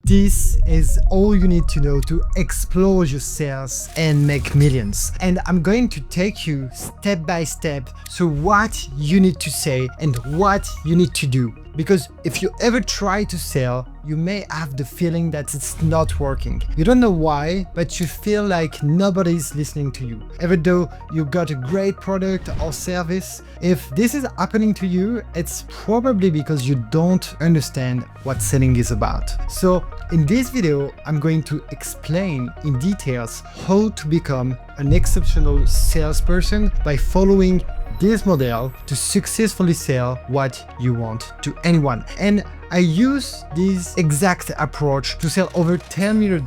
This is all you need to know to explode your sales and make millions. And I'm going to take you step by step through what you need to say and what you need to do. Because if you ever try to sell, you may have the feeling that it's not working. You don't know why, but you feel like nobody's listening to you. Even though you got a great product or service, if this is happening to you, it's probably because you don't understand what selling is about. So in this video, I'm going to explain in details how to become an exceptional salesperson by following this model to successfully sell what you want to anyone. And I use this exact approach to sell over $10 million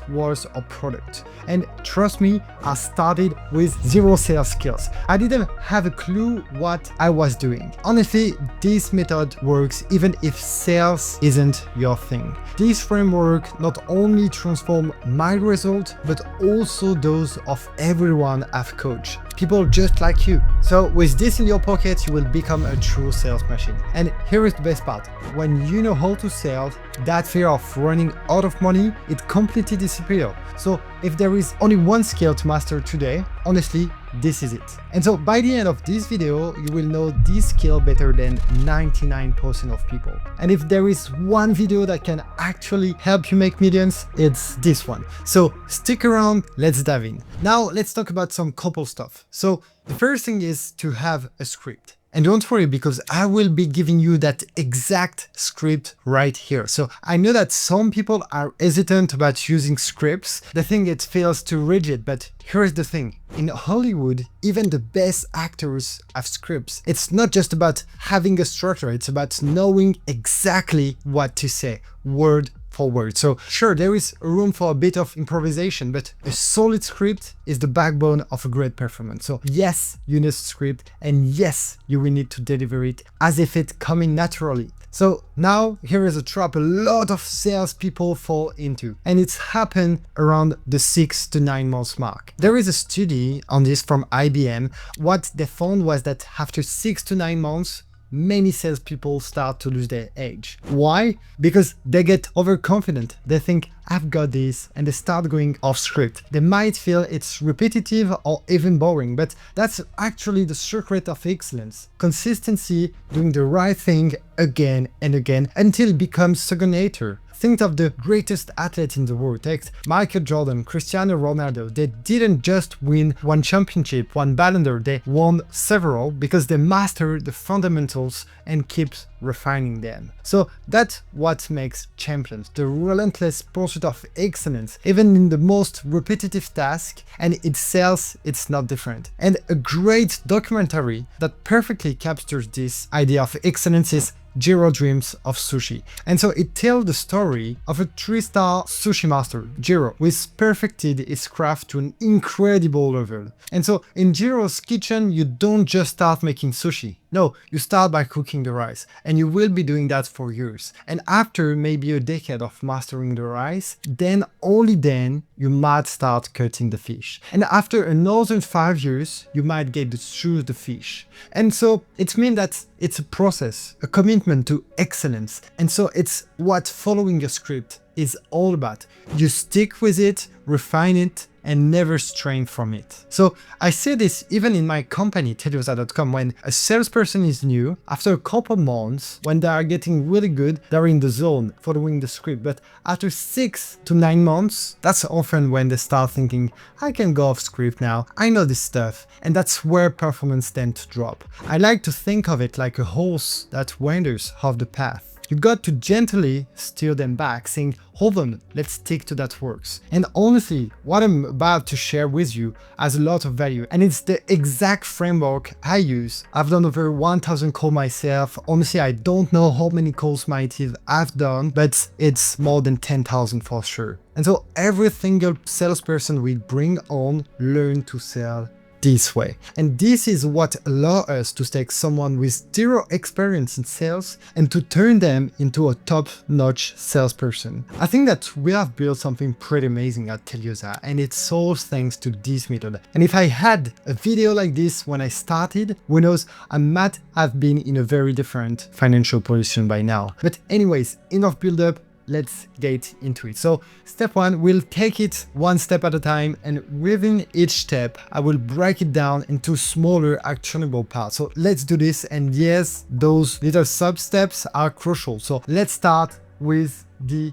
worth of product. And trust me, I started with zero sales skills. I didn't have a clue what I was doing. Honestly, this method works even if sales isn't your thing. This framework not only transformed my result, but also those of everyone I've coached. People just like you. So with this in your pocket, you will become a true sales machine. And here is the best part. When you know how to sell, that fear of running out of money, it completely disappears. So if there is only one skill to master today, honestly, this is it. And so by the end of this video, you will know this skill better than 99% of people. And if there is one video that can actually help you make millions, it's this one. So stick around, let's dive in. Now let's talk about some couple stuff. So the first thing is to have a script. And don't worry, because I will be giving you that exact script right here. So I know that some people are hesitant about using scripts. They think it feels too rigid, but here's the thing. In Hollywood, even the best actors have scripts. It's not just about having a structure, it's about knowing exactly what to say, word for word. So sure, there is room for a bit of improvisation, but a solid script is the backbone of a great performance. So yes, you need a script, and yes, you will need to deliver it as if it's coming naturally. So now here is a trap a lot of salespeople fall into, and it's happened around the 6 to 9 months mark. There is a study on this from IBM. What they found was that after 6 to 9 months, many salespeople start to lose their edge. Why? Because they get overconfident. They think, I've got this, and they start going off script. They might feel it's repetitive or even boring, but that's actually the secret of excellence. Consistency, doing the right thing again and again until it becomes second nature. Think of the greatest athletes in the world. Take Michael Jordan, Cristiano Ronaldo. They didn't just win one championship, one Ballon d'Or. They won several because they mastered the fundamentals and kept refining them. So that's what makes champions, the relentless pursuit of excellence, even in the most repetitive task, and it sells, it's not different. And a great documentary that perfectly captures this idea of excellence is Jiro Dreams of Sushi. And so it tells the story of a 3-star sushi master, Jiro, who has perfected his craft to an incredible level. And so in Jiro's kitchen, you don't just start making sushi. No, you start by cooking the rice, and you will be doing that for years. And after maybe a decade of mastering the rice, then only then you might start cutting the fish. And after another 5 years, you might get to choose the fish. And so it means that it's a process, a commitment to excellence. And so it's what following your script is all about. You stick with it, refine it, and never strain from it. So I say this even in my company, Teliosa.com, when a salesperson is new, after a couple months, when they are getting really good, they're in the zone, following the script. But after 6 to 9 months, that's often when they start thinking, I can go off script now, I know this stuff. And that's where performance tends to drop. I like to think of it like a horse that wanders off the path. You got to gently steer them back, saying, hold on, let's stick to that works. And honestly, what I'm about to share with you has a lot of value, and it's the exact framework I use. I've done over 1,000 calls myself. Honestly, I don't know how many calls my team I've done, but it's more than 10,000 for sure. And so every single salesperson we bring on learn to sell this way. And this is what allows us to take someone with zero experience in sales and to turn them into a top-notch salesperson. I think that we have built something pretty amazing at Teliosa, and it's all thanks to this method. And if I had a video like this when I started, who knows, I might have been in a very different financial position by now. But anyways, enough build-up, let's get into it. So step one, we'll take it one step at a time, and within each step, I will break it down into smaller actionable parts. So let's do this. And yes, those little sub steps are crucial. So let's start with the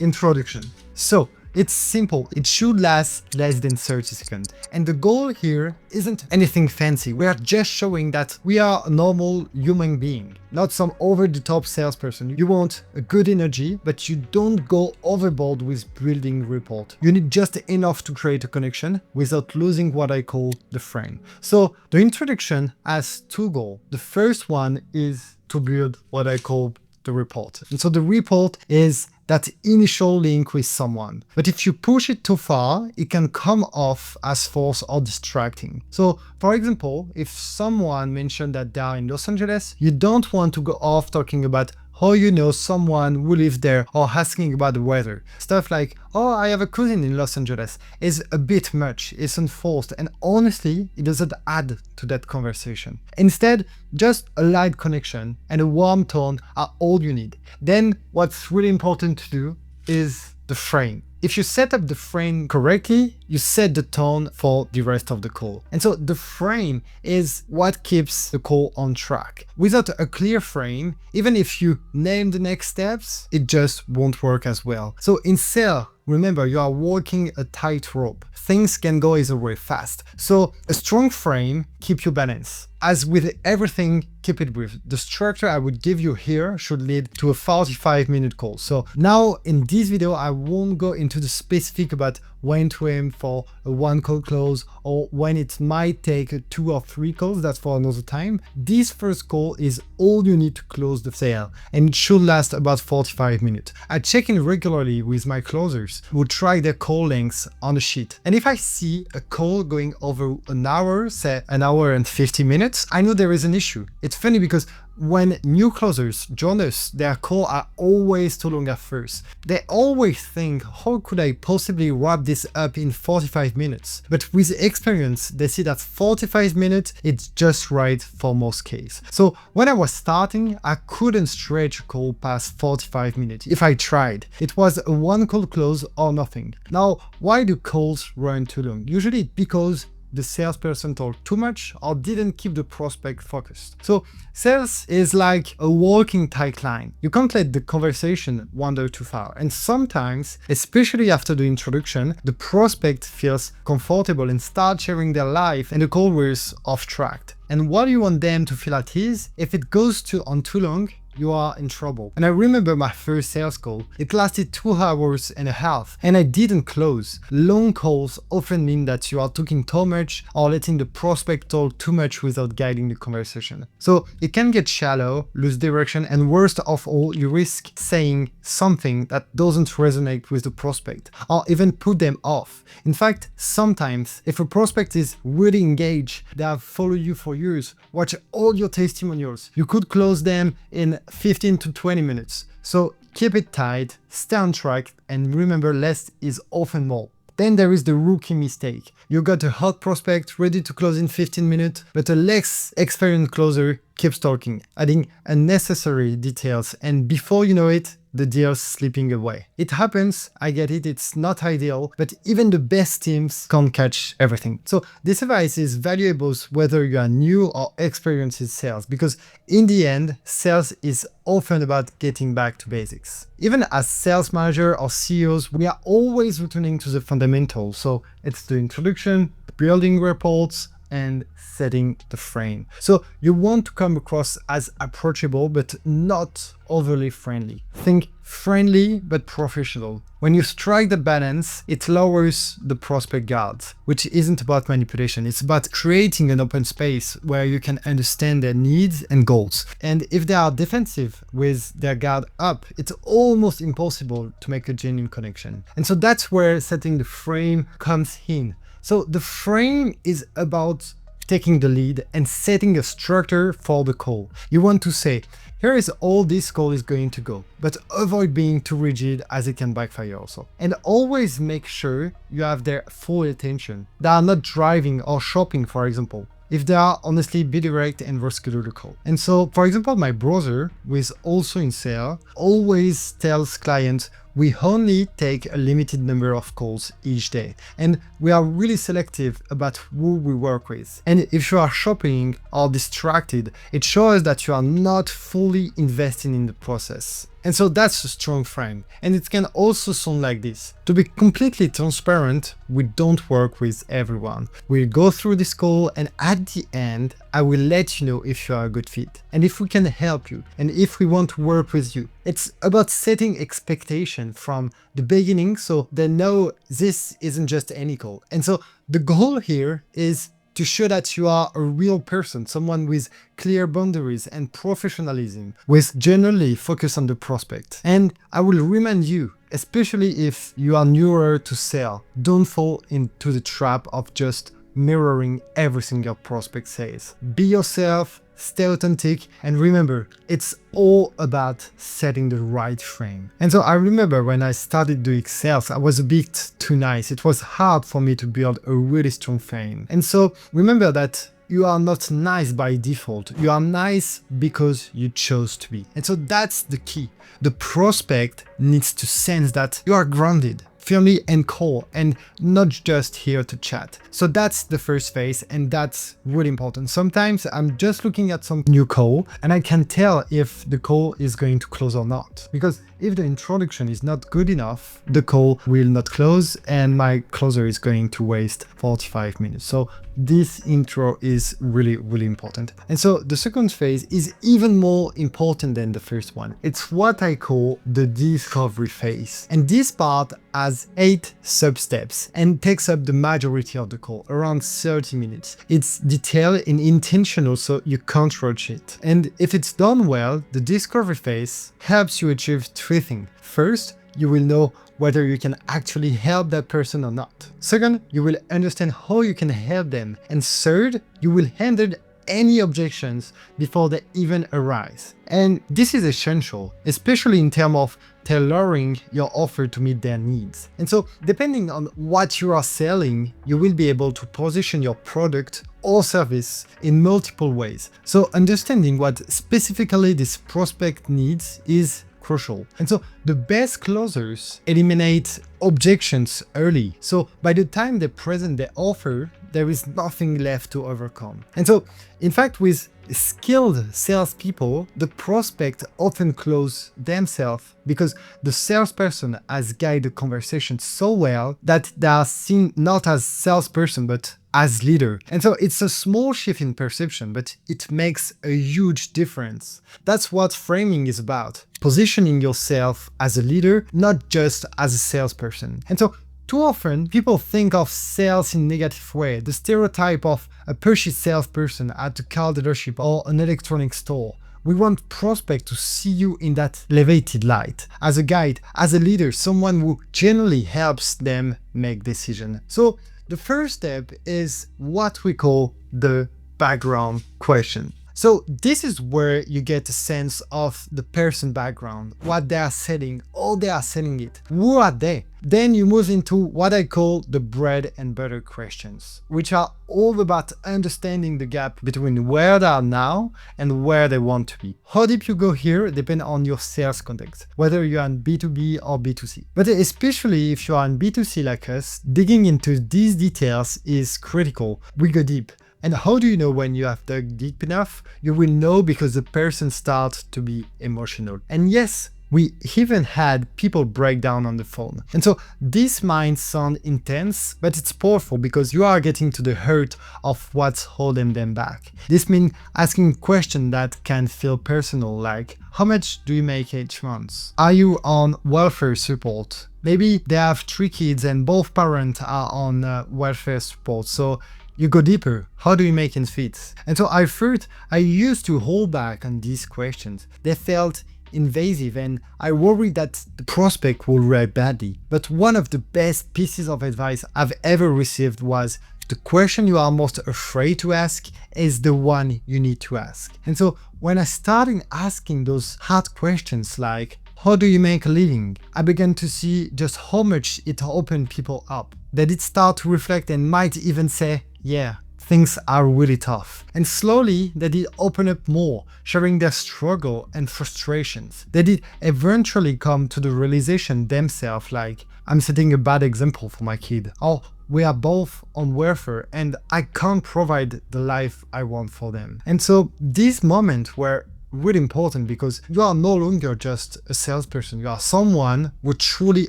introduction. So it's simple. It should last less than 30 seconds. And the goal here isn't anything fancy. We are just showing that we are a normal human being, not some over-the-top salesperson. You want a good energy, but you don't go overboard with building rapport. You need just enough to create a connection without losing what I call the frame. So the introduction has two goals. The first one is to build what I call the report. And so the report is that initial link with someone. But if you push it too far, it can come off as forced or distracting. So for example, if someone mentioned that they are in Los Angeles, you don't want to go off talking about how you know someone who lives there or asking about the weather. Stuff like, oh, I have a cousin in Los Angeles is a bit much, it's unforced, and honestly, it doesn't add to that conversation. Instead, just a light connection and a warm tone are all you need. Then what's really important to do is the frame. If you set up the frame correctly, you set the tone for the rest of the call. And so the frame is what keeps the call on track. Without a clear frame, even if you name the next steps, it just won't work as well. So in sales, remember, you are walking a tightrope. Things can go either way fast. So a strong frame keeps you balanced. As with everything, keep it brief. The structure I would give you here should lead to a 45-minute call. So now in this video, I won't go into the specific about when to aim for a one call close or when it might take 2 or 3 calls. That's for another time. This first call is all you need to close the sale, and it should last about 45 minutes. I check in regularly with my closers who track their call lengths on a sheet. And if I see a call going over an hour, say an hour and 50 minutes, I know there is an issue. It's funny because when new closers join us, their calls are always too long at first. They always think, how could I possibly wrap this up in 45 minutes? But with experience, they see that 45 minutes is just right for most cases. So when I was starting, I couldn't stretch a call past 45 minutes. If I tried, it was a one call close or nothing. Now, why do calls run too long? Usually because the salesperson talked too much or didn't keep the prospect focused. So sales is like a walking tight line. You can't let the conversation wander too far. And sometimes, especially after the introduction, the prospect feels comfortable and starts sharing their life and the call wears off track. And what you want them to feel at ease, if it goes on too long, you are in trouble. And I remember my first sales call. It lasted 2 hours and a half, and I didn't close. Long calls often mean that you are talking too much or letting the prospect talk too much without guiding the conversation. So it can get shallow, lose direction, and worst of all, you risk saying something that doesn't resonate with the prospect or even put them off. In fact, sometimes if a prospect is really engaged, they have followed you for years, watch all your testimonials, you could close them in 15 to 20 minutes. So keep it tight, stay on track, and remember, less is often more. Then there is the rookie mistake. You got a hot prospect ready to close in 15 minutes, but a less experienced closer keeps talking, adding unnecessary details, and before you know it, the deal's slipping away. It happens, I get it, it's not ideal, but even the best teams can't catch everything. So this advice is valuable whether you are new or experienced in sales, because in the end, sales is often about getting back to basics. Even as sales manager or CEOs, we are always returning to the fundamentals. So it's the introduction, building reports, and setting the frame. So you want to come across as approachable, but not overly friendly. Think friendly, but professional. When you strike the balance, it lowers the prospect guard, which isn't about manipulation. It's about creating an open space where you can understand their needs and goals. And if they are defensive with their guard up, it's almost impossible to make a genuine connection. And so that's where setting the frame comes in. So the frame is about taking the lead and setting a structure for the call. You want to say, here is all this call is going to go, but avoid being too rigid as it can backfire also. And always make sure you have their full attention. They are not driving or shopping, for example. if they are honestly be direct and reschedule the call. And so, for example, my brother, who is also in sales, always tells clients we only take a limited number of calls each day, and we are really selective about who we work with. And if you are shopping or distracted, it shows that you are not fully investing in the process. And so that's a strong frame. And it can also sound like this. To be completely transparent, we don't work with everyone. We'll go through this call, and at the end, I will let you know if you are a good fit and if we can help you and if we want to work with you. It's about setting expectation from the beginning so they know this isn't just any call. And so the goal here is to show that you are a real person, someone with clear boundaries and professionalism, with generally focus on the prospect. And I will remind you, especially if you are newer to sell, don't fall into the trap of just mirroring everything your prospect says. Be yourself, stay authentic, and remember, it's all about setting the right frame. And so I remember when I started doing sales, I was a bit too nice. It was hard for me to build a really strong frame. And so remember that you are not nice by default. You are nice because you chose to be. And so that's the key. The prospect needs to sense that you are grounded, firmly and cold, and not just here to chat. So that's the first phase, and that's really important. Sometimes I'm just looking at some new call and I can tell if the call is going to close or not. Because if the introduction is not good enough, the call will not close and my closer is going to waste 45 minutes. So this intro is really, really important. And so the second phase is even more important than the first one. It's what I call the discovery phase. And this part has 8 sub-steps and takes up the majority of the call, around 30 minutes. It's detailed and intentional, so you can't rush it. And if it's done well, the discovery phase helps you achieve 3 things. First, you will know whether you can actually help that person or not. Second, you will understand how you can help them. And third, you will handle any objections before they even arise. And this is essential, especially in terms of tailoring your offer to meet their needs. And so, depending on what you are selling, you will be able to position your product or service in multiple ways. So understanding what specifically this prospect needs is crucial. And so the best closers eliminate objections early. So by the time they present their offer, there is nothing left to overcome. And so, in fact, with skilled salespeople, the prospect often close themselves because the salesperson has guided the conversation so well that they are seen not as salesperson, but as leader. And so it's a small shift in perception, but it makes a huge difference. That's what framing is about. Positioning yourself as a leader, not just as a salesperson. And so too often, people think of sales in a negative way. The stereotype of a pushy salesperson at a car dealership or an electronic store. We want prospects to see you in that elevated light, as a guide, as a leader, someone who generally helps them make decisions. So the first step is what we call the background question. So this is where you get a sense of the person background, what they are selling, how they are selling it, who are they? Then you move into what I call the bread and butter questions, which are all about understanding the gap between where they are now and where they want to be. How deep you go here depends on your sales context, whether you are in B2B or B2C. But especially if you are in B2C like us, digging into these details is critical. We go deep. And how do you know when you have dug deep enough? You will know because the person starts to be emotional. And yes, we even had people break down on the phone. And so this might sound intense, but it's powerful because you are getting to the heart of what's holding them back. This means asking questions that can feel personal, like how much do you make each month? Are you on welfare support? Maybe they have 3 kids and both parents are on welfare support. So you go deeper. How do you make ends fit? And so I thought I used to hold back on these questions. They felt invasive and I worried that the prospect would react badly. But one of the best pieces of advice I've ever received was the question you are most afraid to ask is the one you need to ask. And so when I started asking those hard questions like, how do you make a living? I began to see just how much it opened people up. They did start to reflect and might even say, yeah, things are really tough. And slowly, they did open up more, sharing their struggle and frustrations. They did eventually come to the realization themselves, like, I'm setting a bad example for my kid, or we are both on welfare and I can't provide the life I want for them. And so these moments were really important because you are no longer just a salesperson, you are someone who truly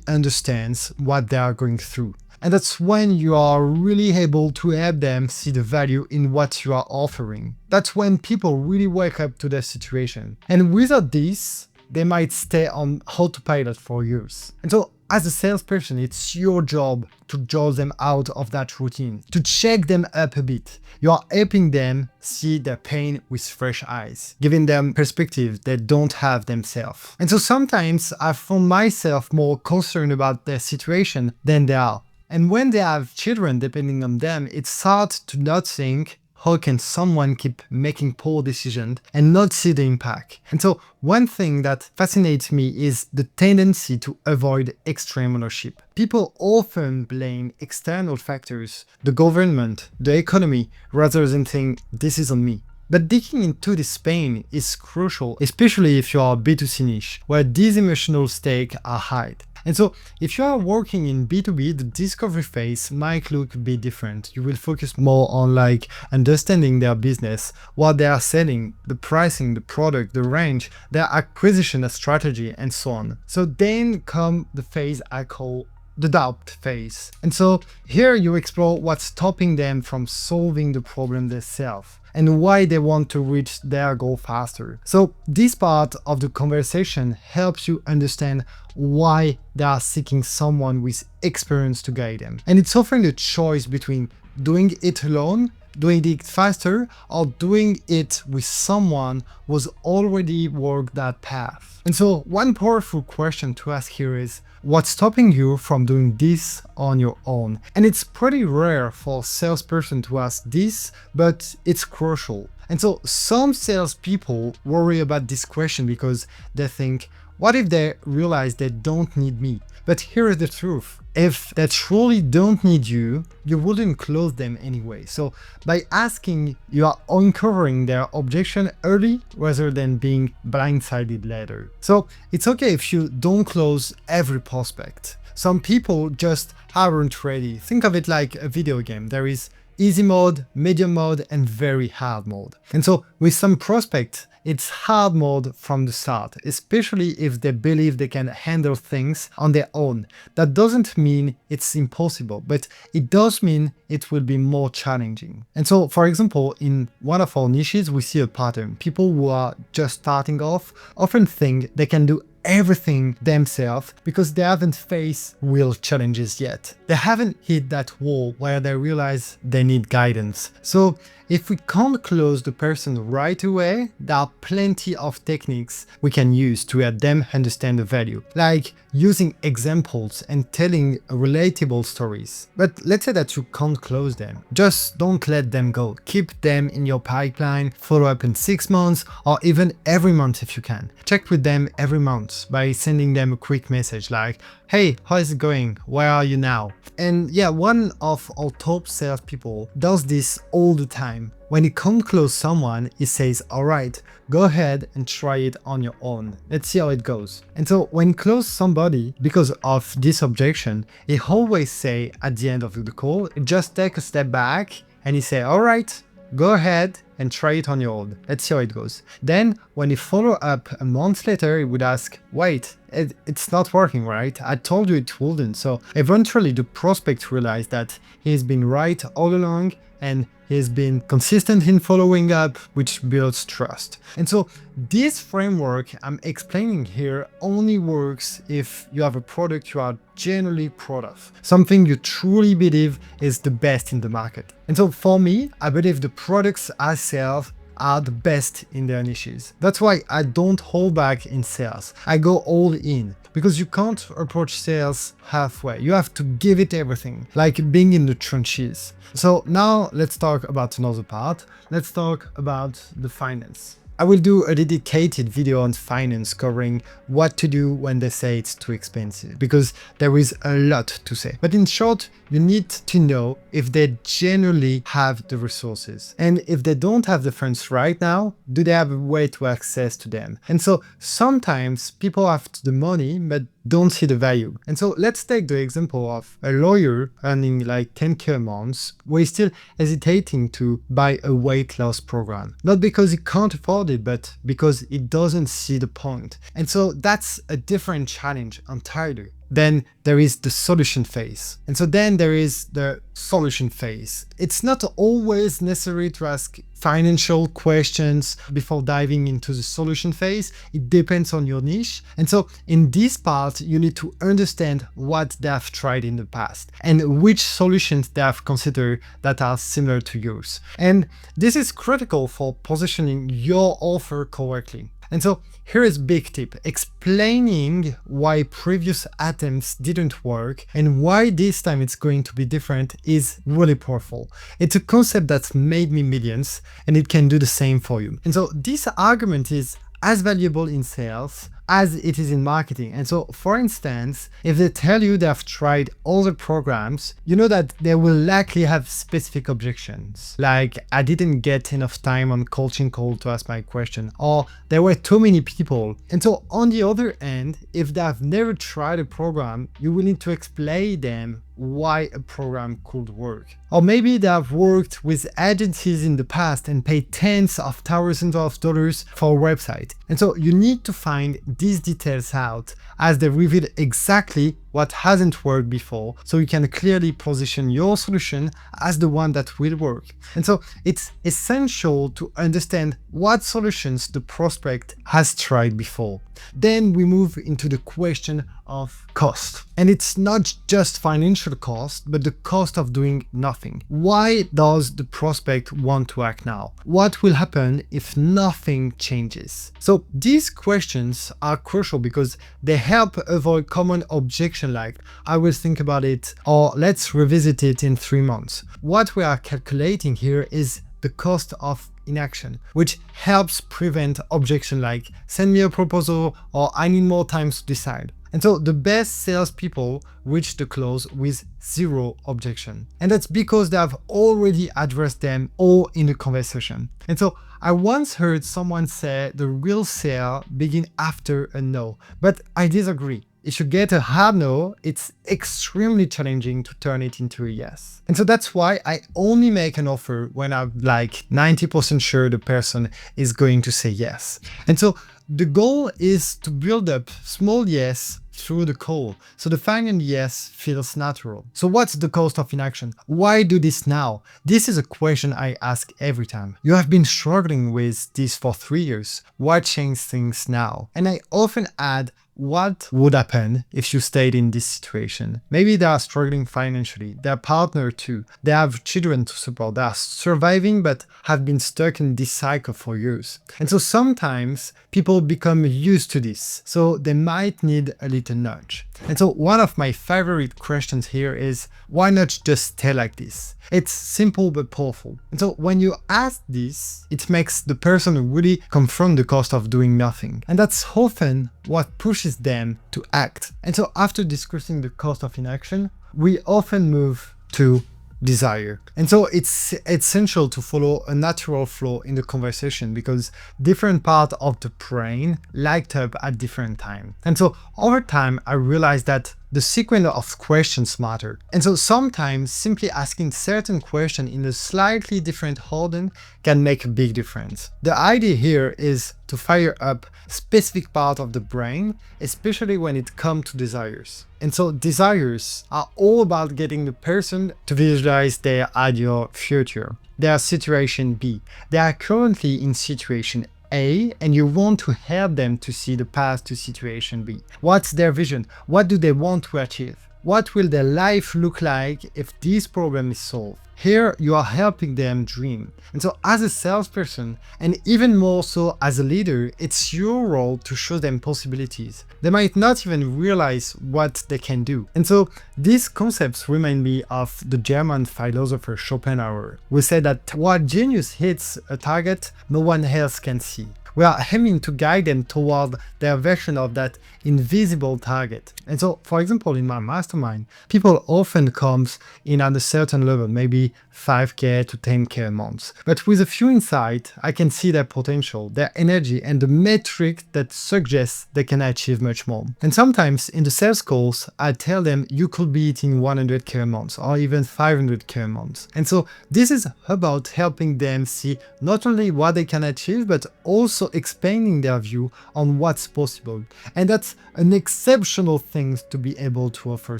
understands what they are going through. And that's when you are really able to help them see the value in what you are offering. That's when people really wake up to their situation. And without this, they might stay on autopilot for years. And so as a salesperson, it's your job to draw them out of that routine, to check them up a bit. You are helping them see their pain with fresh eyes, giving them perspective they don't have themselves. And so sometimes I found myself more concerned about their situation than they are. And when they have children depending on them, it's hard to not think, how can someone keep making poor decisions and not see the impact? And so one thing that fascinates me is the tendency to avoid extreme ownership. People often blame external factors, the government, the economy, rather than think this is on me. But digging into this pain is crucial, especially if you are a B2C niche, where these emotional stakes are high. And so if you are working in B2B, the discovery phase might look a bit different. You will focus more on like understanding their business, what they are selling, the pricing, the product, the range, their acquisition strategy, and so on. So then come the phase I call the doubt phase. And so here you explore what's stopping them from solving the problem themselves and why they want to reach their goal faster. So this part of the conversation helps you understand why they are seeking someone with experience to guide them. And it's offering the choice between doing it alone, doing it faster, or doing it with someone who's already walked that path. And so one powerful question to ask here is, what's stopping you from doing this on your own? And it's pretty rare for a salesperson to ask this, but it's crucial. And so some salespeople worry about this question because they think, what if they realize they don't need me? But here is the truth. If they truly don't need you, you wouldn't close them anyway. So by asking, you are uncovering their objection early rather than being blindsided later. So it's okay if you don't close every prospect. Some people just aren't ready. Think of it like a video game. There is easy mode, medium mode, and very hard mode. And so with some prospects, it's hard mode from the start, especially if they believe they can handle things on their own. That doesn't mean it's impossible, but it does mean it will be more challenging. And so, for example, in one of our niches, we see a pattern. People who are just starting off often think they can do everything themselves because they haven't faced real challenges yet. They haven't hit that wall where they realize they need guidance. So if we can't close the person right away, there are plenty of techniques we can use to help them understand the value, like using examples and telling relatable stories. But let's say that you can't close them. Just don't let them go. Keep them in your pipeline, follow up in 6 months or even every month if you can. Check with them every month by sending them a quick message like, hey, how is it going? Where are you now? And yeah, one of our top salespeople does this all the time. When he can't close someone, he says, all right, go ahead and try it on your own. Let's see how it goes. And so when he closes somebody because of this objection, he always say at the end of the call, just take a step back and he say, all right, go ahead and try it on your own. Let's see how it goes. Then when he follow up a month later, he would ask, wait, it's not working, right? I told you it wouldn't. So eventually the prospect realized that he's been right all along and he's been consistent in following up, which builds trust. And so this framework I'm explaining here only works if you have a product you are genuinely proud of, something you truly believe is the best in the market. And so for me, I believe the products I sell are the best in their niches. That's why I don't hold back in sales. I go all in because you can't approach sales halfway. You have to give it everything, like being in the trenches. So now let's talk about another part. Let's talk about the finance. I will do a dedicated video on finance covering what to do when they say it's too expensive, because there is a lot to say. But in short, you need to know if they genuinely have the resources. And if they don't have the funds right now, do they have a way to access to them? And so sometimes people have the money, but don't see the value. And so let's take the example of a lawyer earning like 10K a month, where he's still hesitating to buy a weight loss program. Not because he can't afford it, but because he doesn't see the point. And so that's a different challenge entirely. Then there is the solution phase. And so then there is the solution phase. It's not always necessary to ask financial questions before diving into the solution phase. It depends on your niche. And so in this part, you need to understand what they have tried in the past and which solutions they have considered that are similar to yours. And this is critical for positioning your offer correctly. And so here is a big tip: explaining why previous attempts didn't work and why this time it's going to be different is really powerful. It's a concept that's made me millions, and it can do the same for you. And so this argument is as valuable in sales as it is in marketing. And so, for instance, if they tell you they have tried all the programs, you know that they will likely have specific objections, like I didn't get enough time on coaching call to ask my question, or there were too many people. And so on the other end, if they have never tried a program, you will need to explain them why a program could work. Or maybe they have worked with agencies in the past and paid tens of thousands of dollars for a website. And so you need to find these details out, as they reveal exactly what hasn't worked before, so you can clearly position your solution as the one that will work. And so it's essential to understand what solutions the prospect has tried before. Then we move into the question of cost. And it's not just financial cost, but the cost of doing nothing. Why does the prospect want to act now? What will happen if nothing changes? So these questions are crucial because they help avoid common objections like, I will think about it, or let's revisit it in 3 months. What we are calculating here is the cost of inaction, which helps prevent objection like, send me a proposal, or I need more time to decide. And so the best salespeople reach the close with 0 objection. And that's because they have already addressed them all in the conversation. And so I once heard someone say the real sale begins after a no, but I disagree. If you get a hard no, it's extremely challenging to turn it into a yes. And so that's why I only make an offer when I'm like 90% sure the person is going to say yes. And so the goal is to build up small yes through the call, so the final yes feels natural. So what's the cost of inaction? Why do this now? This is a question I ask every time. You have been struggling with this for 3 years. Why change things now? And I often add, what would happen if you stayed in this situation? Maybe they are struggling financially, their partner too, they have children to support, they are surviving but have been stuck in this cycle for years. And so sometimes people become used to this, so they might need a little nudge. And so one of my favorite questions here is, why not just stay like this? It's simple but powerful. And so when you ask this, it makes the person really confront the cost of doing nothing. And that's often what pushes them to act. And so after discussing the cost of inaction, we often move to desire. And so it's essential to follow a natural flow in the conversation because different parts of the brain light up at different times. And so over time, I realized that the sequence of questions matter. And so sometimes simply asking certain questions in a slightly different order can make a big difference. The idea here is to fire up specific part of the brain, especially when it comes to desires. And so desires are all about getting the person to visualize their ideal future, their situation B. They are currently in situation A, and you want to help them to see the path to situation B. What's their vision? What do they want to achieve? What will their life look like if this problem is solved? Here, you are helping them dream. And so as a salesperson, and even more so as a leader, it's your role to show them possibilities. They might not even realize what they can do. And so these concepts remind me of the German philosopher Schopenhauer, who said that while genius hits a target no one else can see. We are aiming to guide them toward their version of that invisible target. And so, for example, in my mastermind, people often comes in at a certain level, maybe 5K to 10K a month. But with a few insights, I can see their potential, their energy, and the metric that suggests they can achieve much more. And sometimes in the sales calls, I tell them you could be hitting 100K a month or even 500K a month. And so this is about helping them see not only what they can achieve, but also expanding their view on what's possible. And that's an exceptional thing to be able to offer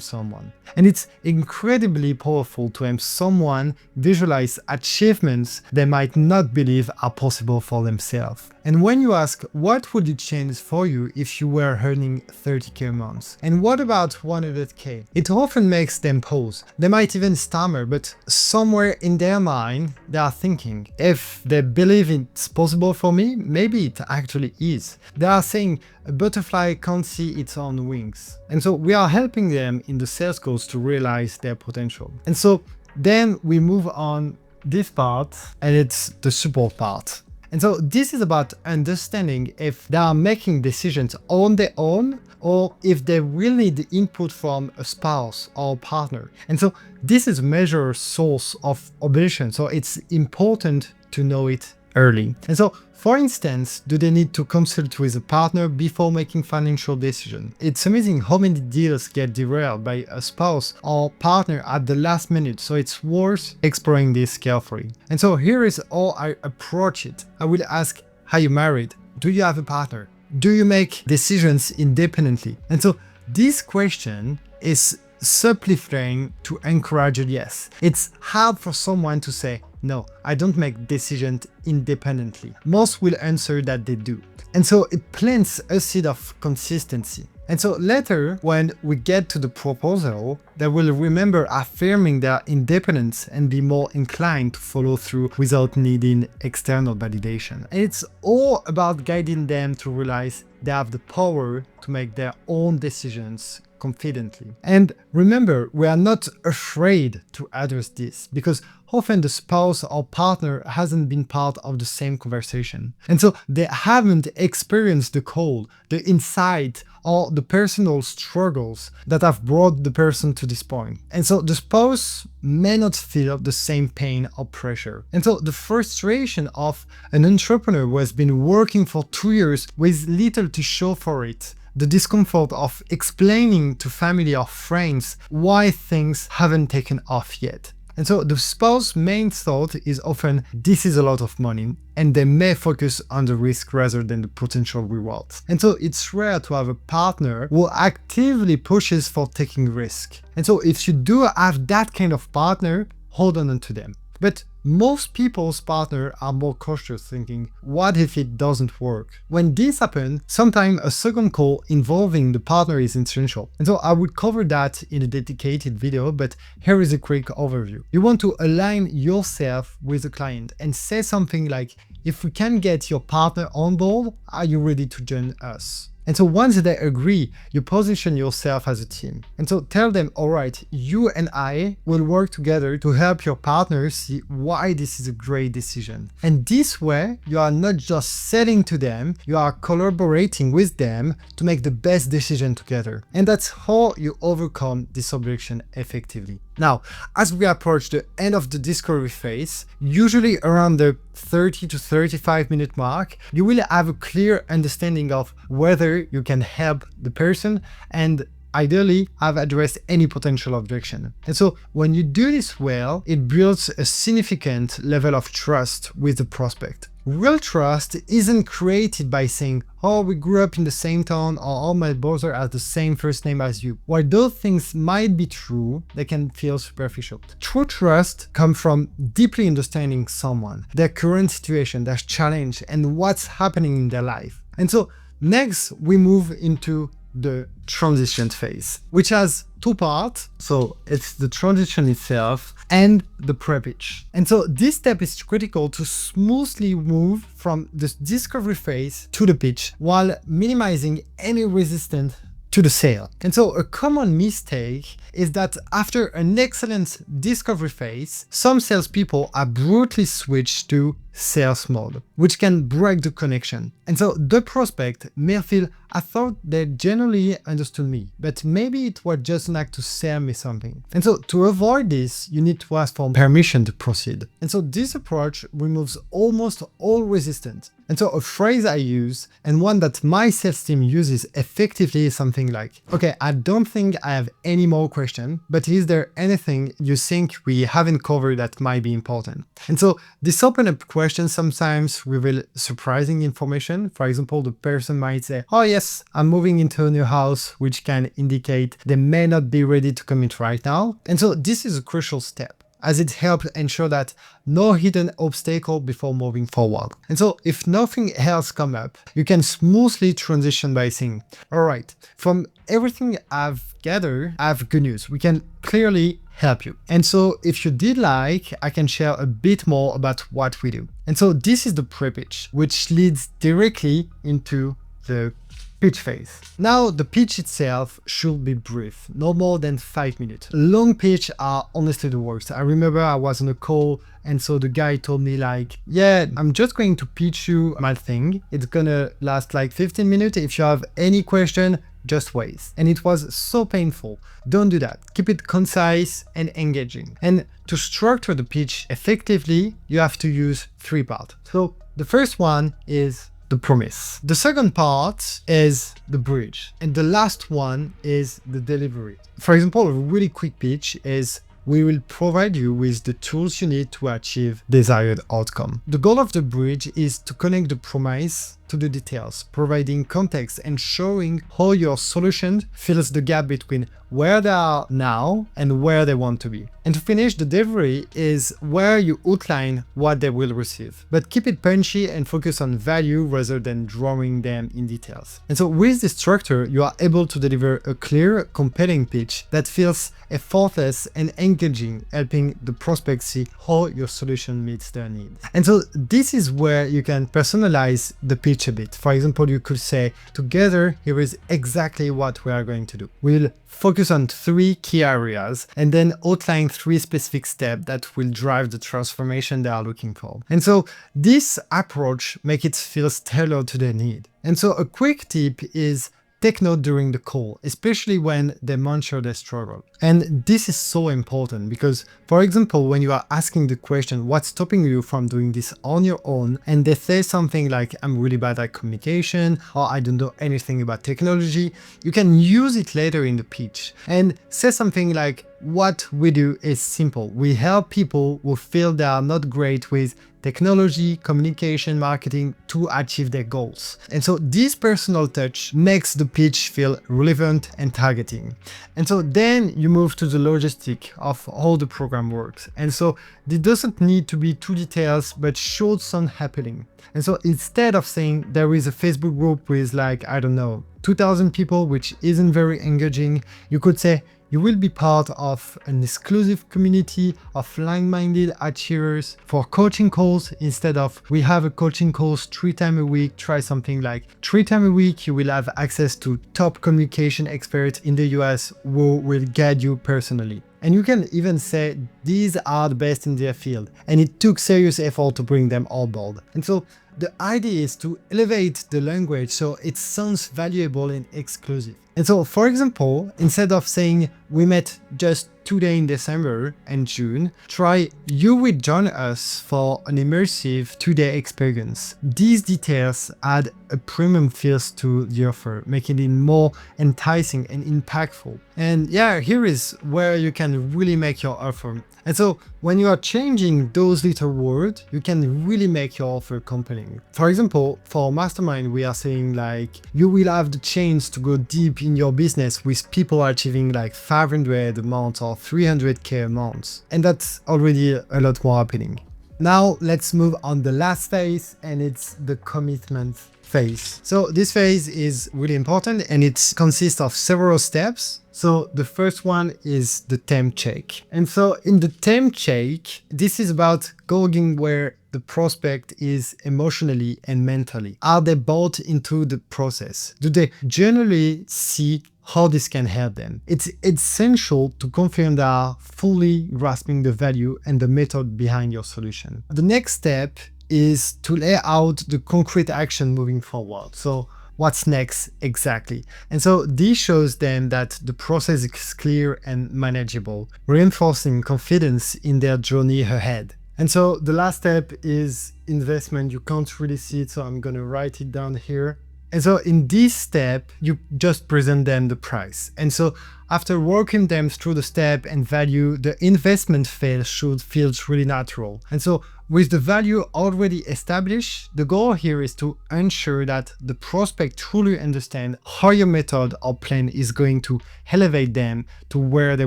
someone. And it's incredibly powerful to have someone visualize achievements they might not believe are possible for themselves. And when you ask, what would it change for you if you were earning 30K a month? And what about 100K? It often makes them pause. They might even stammer, but somewhere in their mind, they are thinking, if they believe it's possible for me, maybe it actually is. They are saying, a butterfly can't see its own wings. And so we are helping them in the sales calls to realize their potential. And so then we move on this part, and it's the support part. And so this is about understanding if they are making decisions on their own or if they will need the input from a spouse or partner. And so this is a major source of objection. So it's important to know it early. And so, for instance, do they need to consult with a partner before making financial decisions? It's amazing how many deals get derailed by a spouse or partner at the last minute, so it's worth exploring this carefully. And so here is how I approach it. I will ask, are you married? Do you have a partner? Do you make decisions independently? And so this question is simplifying to encourage a yes. It's hard for someone to say, no, I don't make decisions independently. Most will answer that they do. And so it plants a seed of consistency. And so later, when we get to the proposal, they will remember affirming their independence and be more inclined to follow through without needing external validation. And it's all about guiding them to realize they have the power to make their own decisions confidently. And remember, we are not afraid to address this because often the spouse or partner hasn't been part of the same conversation. And so they haven't experienced the call, the insight, or the personal struggles that have brought the person to this point. And so the spouse may not feel the same pain or pressure. And so the frustration of an entrepreneur who has been working for 2 years with little to show for it, the discomfort of explaining to family or friends why things haven't taken off yet. And so the spouse's main thought is often, this is a lot of money, and they may focus on the risk rather than the potential rewards. And so it's rare to have a partner who actively pushes for taking risk. And so if you do have that kind of partner, hold on to them. But most people's partners are more cautious, thinking, what if it doesn't work? When this happens, sometimes a second call involving the partner is essential. And so I would cover that in a dedicated video, but here is a quick overview. You want to align yourself with the client and say something like, if we can get your partner on board, are you ready to join us? And so once they agree, you position yourself as a team. And so tell them, all right, you and I will work together to help your partner see why this is a great decision. And this way, you are not just selling to them, you are collaborating with them to make the best decision together. And that's how you overcome this objection effectively. Now, as we approach the end of the discovery phase, usually around the 30 to 35 minute mark, you will have a clear understanding of whether you can help the person and ideally have addressed any potential objection. And so when you do this well, it builds a significant level of trust with the prospect. Real trust isn't created by saying, oh, we grew up in the same town, or oh, my brother has the same first name as you. While those things might be true, they can feel superficial. True trust comes from deeply understanding someone, their current situation, their challenge, and what's happening in their life. And so next, we move into the transition phase, which has two parts. So it's the transition itself and the pre-pitch. And so this step is critical to smoothly move from the discovery phase to the pitch while minimizing any resistance to the sale. And so a common mistake is that after an excellent discovery phase, some salespeople abruptly switch to sales mode, which can break the connection. And so the prospect may feel, I thought they generally understood me, but maybe it was just an act to sell me something. And so to avoid this, you need to ask for permission to proceed. And so this approach removes almost all resistance. And so a phrase I use, and one that my sales team uses effectively, is something like, okay, I don't think I have any more questions, but is there anything you think we haven't covered that might be important? And so this open-up question sometimes reveal surprising information. For example, the person might say, oh yes, I'm moving into a new house, which can indicate they may not be ready to commit right now. And so this is a crucial step, as it helps ensure that no hidden obstacle before moving forward. And so if nothing else comes up, you can smoothly transition by saying, all right, from everything I've gathered, I have good news. We can clearly help you. And so if you did like, I can share a bit more about what we do. And so this is the pre-pitch, which leads directly into the pitch phase. Now, the pitch itself should be brief, no more than 5 minutes. Long pitch are honestly the worst. I remember I was on a call, and so the guy told me like, yeah, I'm just going to pitch you my thing. It's gonna last like 15 minutes. If you have any question, just wait. And it was so painful. Don't do that. Keep it concise and engaging. And to structure the pitch effectively, you have to use 3 parts. So the first one is the promise. The second part is the bridge. And the last one is the delivery. For example, a really quick pitch is, we will provide you with the tools you need to achieve desired outcome. The goal of the bridge is to connect the promise to the details, providing context and showing how your solution fills the gap between where they are now and where they want to be. And to finish, the delivery is where you outline what they will receive, but keep it punchy and focus on value rather than drawing them in details. And so with this structure, you are able to deliver a clear, compelling pitch that feels effortless and engaging, helping the prospect see how your solution meets their needs. And so this is where you can personalize the pitch a bit. For example, you could say, together, here is exactly what we are going to do. We'll focus on 3 key areas and then outline 3 specific steps that will drive the transformation they are looking for. And so this approach makes it feel tailored to their need. And so a quick tip is take note during the call, especially when they mention their struggle. And this is so important because, for example, when you are asking the question, what's stopping you from doing this on your own? And they say something like, I'm really bad at communication, or I don't know anything about technology, you can use it later in the pitch and say something like, what we do is simple. We help people who feel they are not great with technology, communication, marketing to achieve their goals. And so this personal touch makes the pitch feel relevant and targeting. And so then you move to the logistic of how the program works. And so it doesn't need to be too detailed, but should sound appealing. And so instead of saying there is a Facebook group with like, I don't know, 2,000 people, which isn't very engaging, you could say, you will be part of an exclusive community of like-minded achievers for coaching calls. Instead of, we have a coaching calls 3 times a week, try something like 3 times a week, you will have access to top communication experts in the US who will guide you personally. And you can even say these are the best in their field, and it took serious effort to bring them on board. And so the idea is to elevate the language so it sounds valuable and exclusive. And so, for example, instead of saying we met just 2 days in December and June, try you will join us for an immersive 2-day experience. These details add a premium feel to the offer, making it more enticing and impactful. And yeah, here is where you can really make your offer. And so when you are changing those little words, you can really make your offer compelling. For example, for Mastermind, we are saying like, you will have the chance to go deep in your business with people achieving like 500 a month or 300K a month. And that's already a lot more appealing. Now let's move on the last phase, and it's the commitment phase. So this phase is really important and it consists of several steps. So the first one is the temp check. And so in the temp check, this is about going where the prospect is emotionally and mentally. Are they bought into the process? Do they generally see how this can help them? It's essential to confirm they are fully grasping the value and the method behind your solution. The next step is to lay out the concrete action moving forward. So what's next exactly? And so this shows them that the process is clear and manageable, reinforcing confidence in their journey ahead. And so the last step is investment. You can't really see it, so I'm going to write it down here. And so in this step, you just present them the price. And so after working them through the step and value, the investment phase should feel really natural. And so with the value already established, the goal here is to ensure that the prospect truly understands how your method or plan is going to elevate them to where they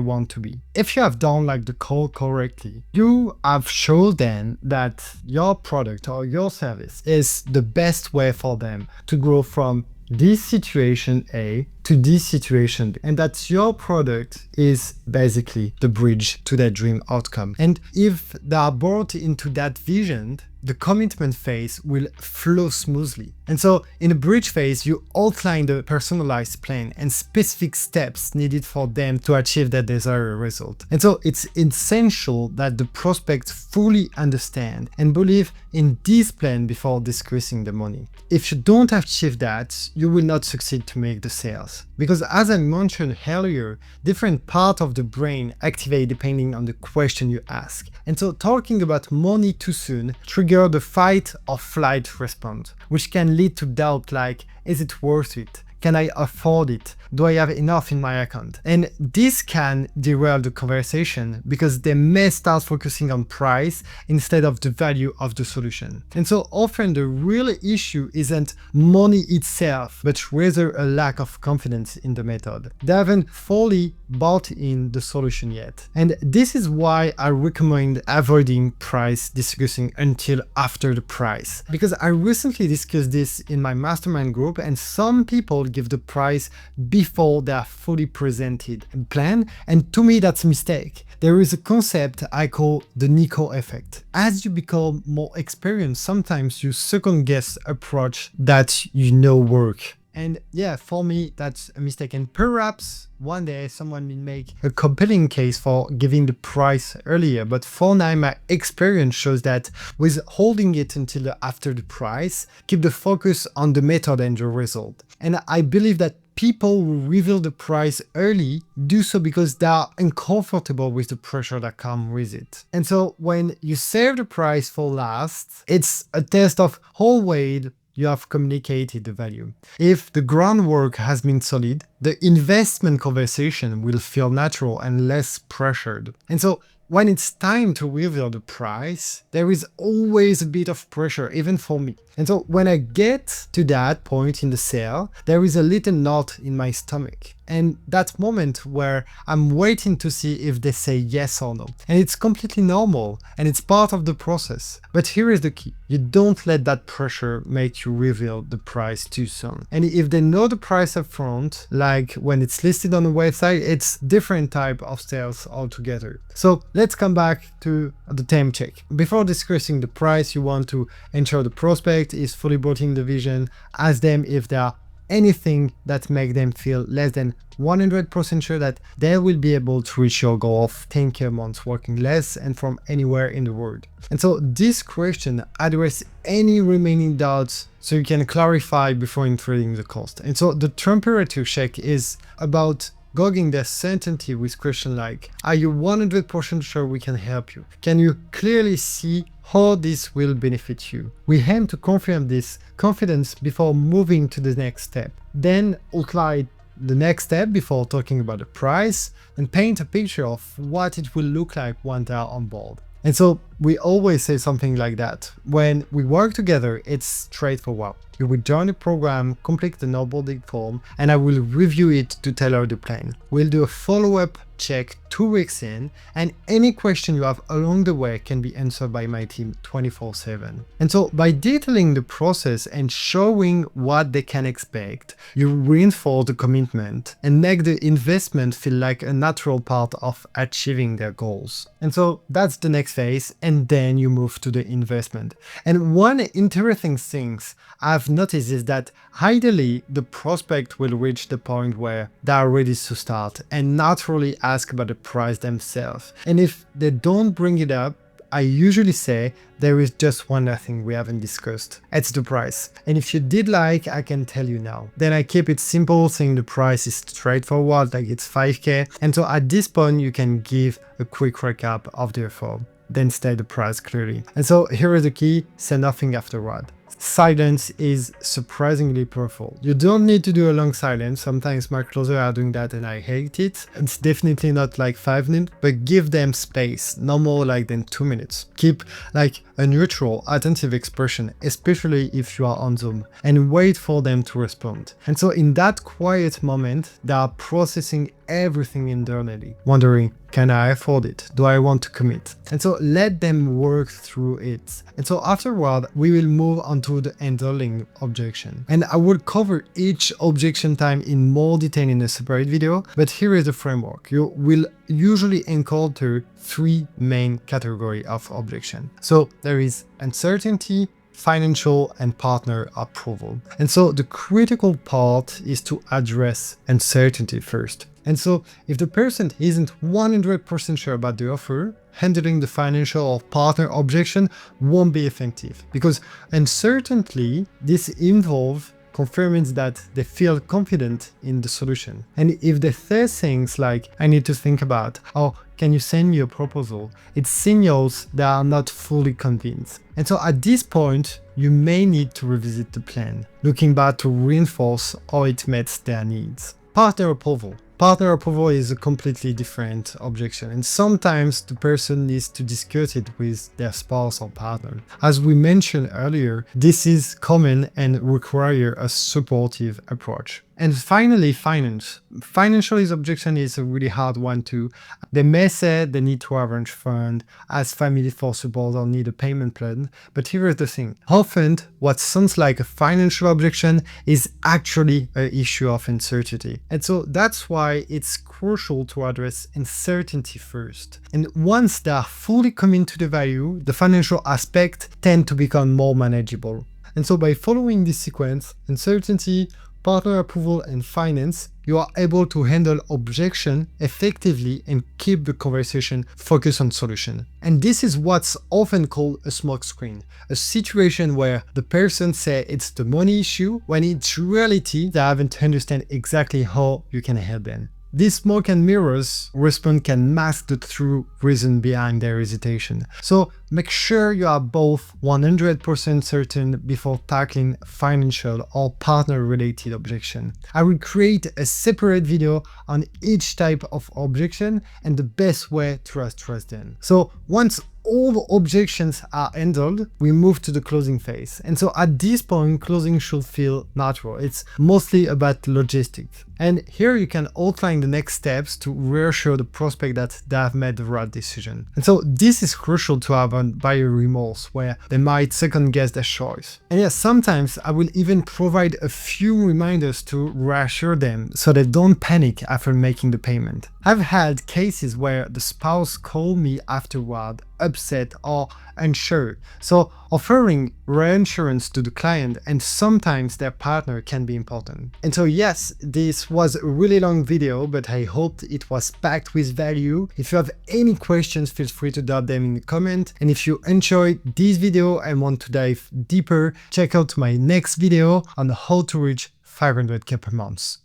want to be. If you have done like the call correctly, you have shown them that your product or your service is the best way for them to grow from this situation A to this situation B, and that your product is basically the bridge to that dream outcome. And if they are brought into that vision, the commitment phase will flow smoothly. And so in the bridge phase, you outline the personalized plan and specific steps needed for them to achieve that desired result. And so it's essential that the prospect fully understand and believe in this plan before discussing the money. If you don't achieve that, you will not succeed to make the sales. Because as I mentioned earlier, different parts of the brain activate depending on the question you ask. And so talking about money too soon triggers the fight or flight response, which can lead to doubt like, is it worth it? Can I afford it? Do I have enough in my account? And this can derail the conversation because they may start focusing on price instead of the value of the solution. And so often the real issue isn't money itself, but rather a lack of confidence in the method. They haven't fully bought in the solution yet. And this is why I recommend avoiding price discussing until after the price. Because I recently discussed this in my mastermind group, and some people give the price before they are fully presented and planned, and to me that's a mistake. There is a concept I call the Nico effect. As you become more experienced, sometimes you second guess approach that you know work. And yeah, for me, that's a mistake. And perhaps one day someone will make a compelling case for giving the price earlier. But for now, my experience shows that with holding it until after the price, keep the focus on the method and the result. And I believe that people who reveal the price early do so because they are uncomfortable with the pressure that comes with it. And so when you save the price for last, it's a test of how well you have communicated the value. If the groundwork has been solid, the investment conversation will feel natural and less pressured. And so when it's time to reveal the price, there is always a bit of pressure, even for me. And so when I get to that point in the sale, there is a little knot in my stomach. And that moment where I'm waiting to see if they say yes or no. And it's completely normal and it's part of the process. But here is the key. You don't let that pressure make you reveal the price too soon. And if they know the price up front, like when it's listed on the website, it's different type of sales altogether. So let's come back to the temp check. Before discussing the price, you want to ensure the prospect is fully bought in the vision. Ask them if there are anything that make them feel less than 100% sure that they will be able to reach your goal of 10K months working less and from anywhere in the world. And so this question address any remaining doubts so you can clarify before including the cost. And so the temperature check is about gauging their certainty with questions like, are you 100% sure we can help you? Can you clearly see how this will benefit you? We aim to confirm this confidence before moving to the next step. Then outline the next step before talking about the price and paint a picture of what it will look like once they are on board. And so we always say something like that. When we work together, it's straightforward. You will join the program, complete the onboarding form, and I will review it to tailor the plan. We'll do a follow-up check 2 weeks in, and any question you have along the way can be answered by my team 24/7. And so by detailing the process and showing what they can expect, you reinforce the commitment and make the investment feel like a natural part of achieving their goals. And so that's the next phase, and then you move to the investment. And one interesting thing I've noticed is that ideally the prospect will reach the point where they are ready to start and naturally ask about the price themselves. And if they don't bring it up, I usually say there is just one other thing we haven't discussed. It's the price. And if you did like, I can tell you now. Then I keep it simple, saying the price is straightforward, like it's 5K. And so at this point, you can give a quick recap of the offer, then state the price clearly. And so here is the key, say nothing afterward. Silence is surprisingly powerful. You don't need to do a long silence. Sometimes my closers are doing that and I hate it. It's definitely not like 5 minutes, but give them space, no more like than 2 minutes. Keep like a neutral, attentive expression, especially if you are on Zoom, and wait for them to respond. And so in that quiet moment, they are processing everything internally, wondering, can I afford it? Do I want to commit? And so let them work through it. And so afterward, we will move on to the handling objection. And I will cover each objection time in more detail in a separate video, but here is the framework. You will usually encounter 3 main categories of objection. So there is uncertainty, financial, and partner approval. And so the critical part is to address uncertainty first. And so if the person isn't 100% sure about the offer, handling the financial or partner objection won't be effective, because uncertainty, this involves confirming that they feel confident in the solution. And if they say things like, I need to think about, or can you send me a proposal? It signals they are not fully convinced. And so at this point, you may need to revisit the plan, looking back to reinforce how it meets their needs. Partner approval. Partner approval is a completely different objection, and sometimes the person needs to discuss it with their spouse or partner. As we mentioned earlier, this is common and requires a supportive approach. And finally, finance. Financial objection is a really hard one too. They may say they need to arrange funds, ask family for support, or need a payment plan. But here is the thing. Often, what sounds like a financial objection is actually an issue of uncertainty. And so that's why it's crucial to address uncertainty first. And once they are fully committed to the value, the financial aspect tend to become more manageable. And so by following this sequence, uncertainty, partner approval, and finance, you are able to handle objection effectively and keep the conversation focused on solution. And this is what's often called a smokescreen, a situation where the person says it's the money issue, when in reality they haven't understand exactly how you can help them. This smoke and mirrors response can mask the true reason behind their hesitation. So make sure you are both 100% certain before tackling financial or partner-related objection. I will create a separate video on each type of objection and the best way to address them. So once all the objections are handled, we move to the closing phase. And so at this point, closing should feel natural. It's mostly about logistics. And here you can outline the next steps to reassure the prospect that they have made the right decision. And so this is crucial to have a buyer remorse where they might second guess their choice. And yes, sometimes I will even provide a few reminders to reassure them so they don't panic after making the payment. I've had cases where the spouse called me afterward upset or unsure, so offering reinsurance to the client and sometimes their partner can be important. And so yes, this was a really long video, but I hoped it was packed with value. If you have any questions, feel free to drop them in the comment. And if you enjoyed this video and want to dive deeper, check out my next video on how to reach 500K per month.